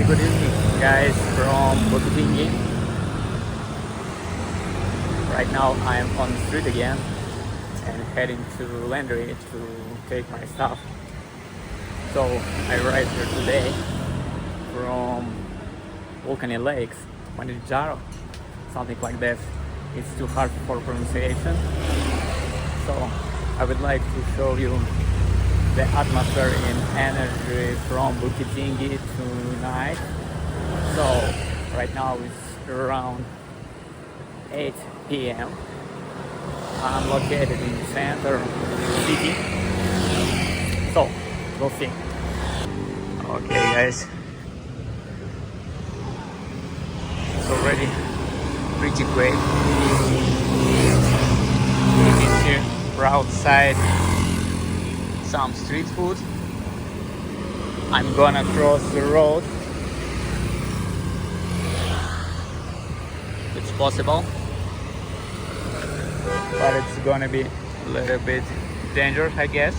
Good evening, guys, from Bokitingi. Right now I am on the street again and heading to Landry to take my stuff. So I arrived here today from Volcanic Lakes, Manijaro, something like that. It's too hard for pronunciation. So I would like to show you the atmosphere and energy from Bokitingi tonight. So right now it's around 8 p.m. I'm located in the center city. So we'll see. Okay, guys. It's already pretty great. You can see outside some street food. I'm gonna cross the road. It's possible, but it's gonna be a little bit dangerous, I guess.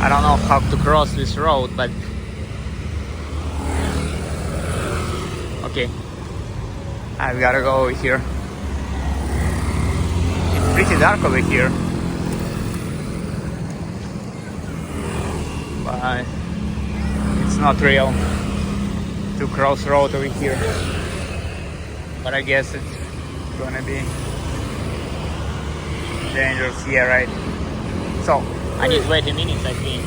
I don't know how to cross this road, but okay, I've gotta go over here. It's pretty dark over here, but it's not real to cross road over here. But I guess it's gonna be dangerous. Yeah, right. So I need 20 minutes, I think,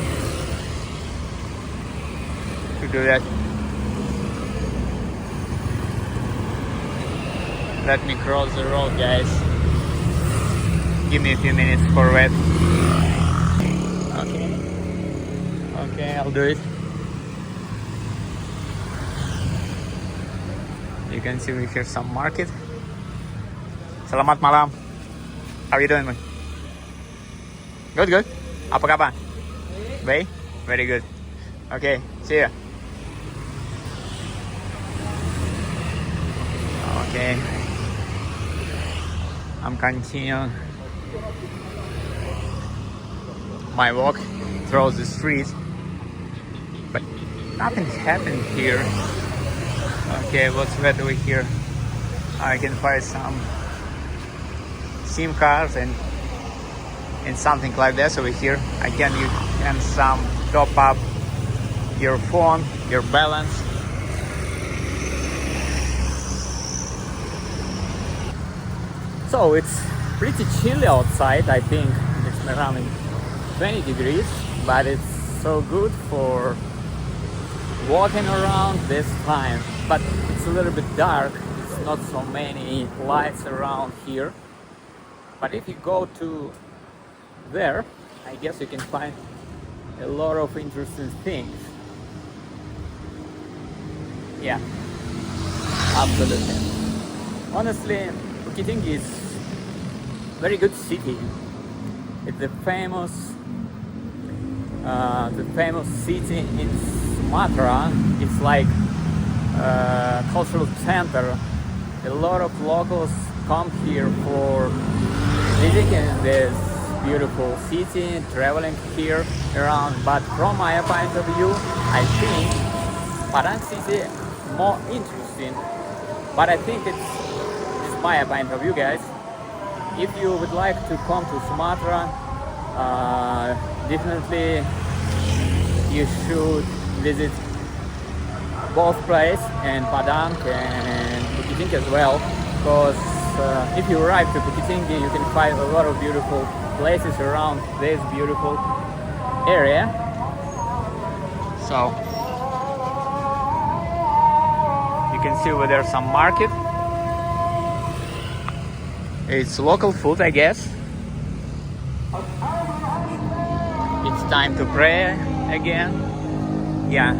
to do that. Let me cross the road, guys. Give me a few minutes for that. Okay, I'll do it. You can see we have some market. Selamat malam. How are you doing, man? Good. Apa kabar? Baik? Very good. Okay, see ya. Okay. I'm continuing my walk through the street, but nothing happened here. Okay, what's that over here? I can find some SIM cards and something like that over here. Again, you can some top up your phone, your balance. So it's pretty chilly outside. I think it's around 20 degrees, but it's so good for walking around this time. But it's a little bit dark. It's not so many lights around here. But if you go to there, I guess you can find a lot of interesting things. Yeah, absolutely. Honestly, Bokitingi is very good city. It's the famous city in Sumatra. It's like a cultural center. A lot of locals come here for visiting this beautiful city, traveling here around. But from my point of view, I think Padang city more interesting. But I think it's my point of view, guys. If you would like to come to Sumatra, definitely you should visit both places, and Padang and Bokitingi as well, because if you arrive to Bokitingi, you can find a lot of beautiful places around this beautiful area. So you can see over there some market. It's local food, I guess. It's time to pray again. Yeah.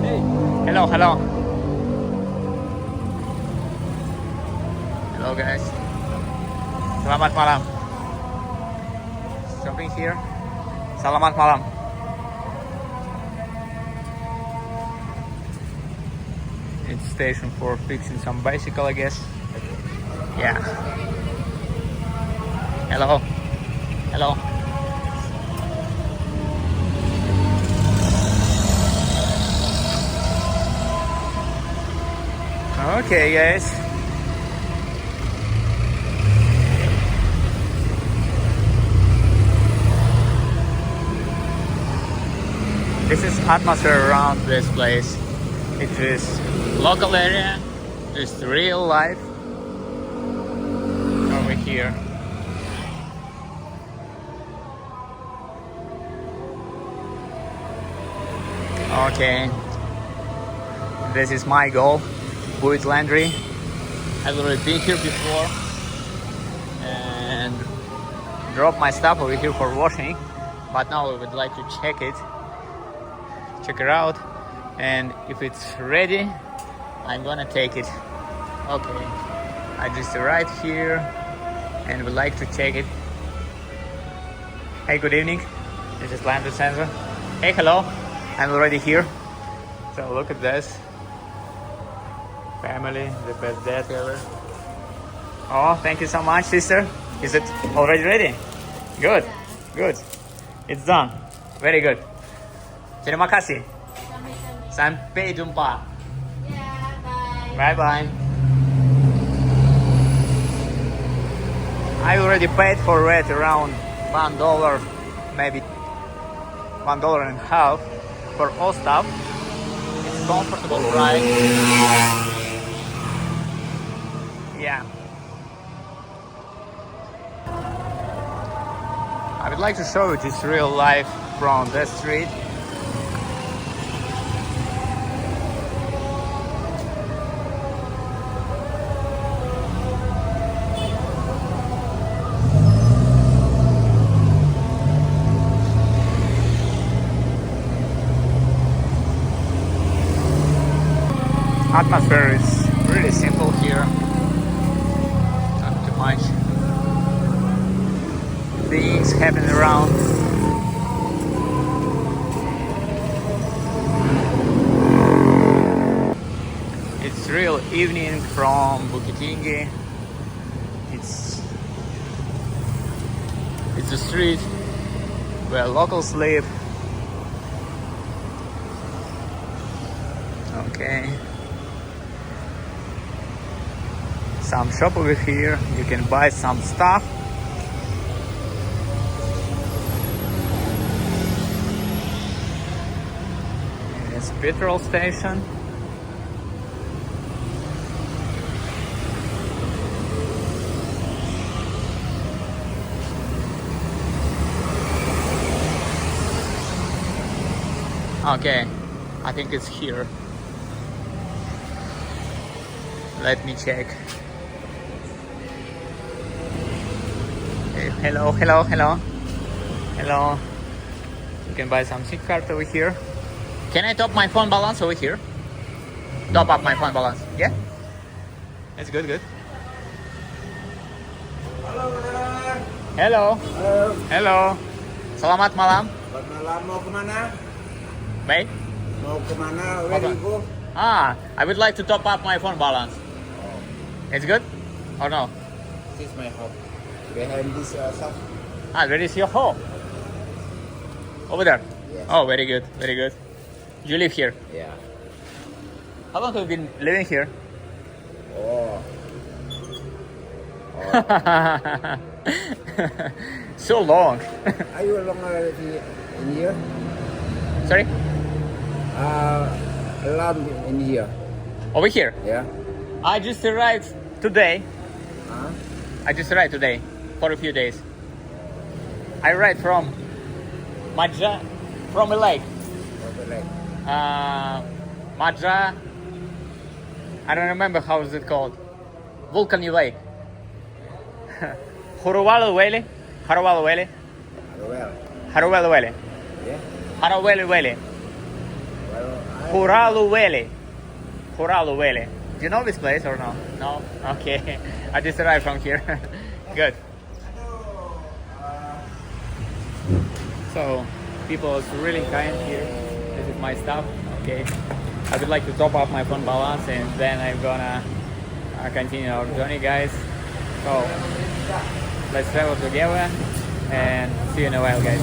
Hey. Hello. Hello, guys. Selamat malam. Something here. Selamat malam. It's station for fixing some bicycle, I guess. Yeah. Hello. Okay, guys. This is atmosphere around this place. It is local area, just real life over here. Okay, this is my goal, Buick Landry. I've already been here before and dropped my stuff over here for washing, but now I would like to check it out, and if it's ready, I'm gonna take it. Okay, I just arrived here and would like to check it. Hey, good evening. This is Landry Sensor. Hey, hello. I'm already here. So look at this. Family, the best dad ever. Oh, thank you so much, sister. Is it already ready? Good, good. It's done. Very good. Terima kasih. Sampai jumpa. Bye bye. I already paid for it around $1, maybe $1.50 for all stuff. It's comfortable ride. Yeah. I would like to show you just real life from the street. Atmosphere is really simple here. Not too much things happening around. It's real evening from Bukit Tinggi. It's the street where locals live. Okay. Some shop over here. You can buy some stuff. It's petrol station. Okay, I think it's here. Let me check. Hello. You can buy some SIM card over here. Can I top my phone balance over here? Top up my phone balance. Yeah? That's good. Hello. Selamat malam. Selamat malam, mau kemana? Baik. Mau kemana? Where do you go? I would like to top up my phone balance. It's good? Or no? This is my home. Behind this shop. Where is your home? Over there? Yes. Oh, very good. You live here? Yeah. How long have you been living here? Oh. So long. Are you longer in here? Sorry? Long in here. Over here? Yeah. I just arrived today. Huh? I just arrived today for a few days. I arrived from Madra, from a lake. Okay. Madra. I don't remember how is it called. Vulcan Lake. Harawala Valley. Well. Harawala Valley. Yeah. Harawala Valley. Well, Huralu Valley. Do you know this place or no? No? Okay. I just arrived from here. Good. So, people is really kind here. This is my stuff. Okay. I would like to top up my phone balance and then I'm gonna continue our journey, guys. So, let's travel together and see you in a while, guys.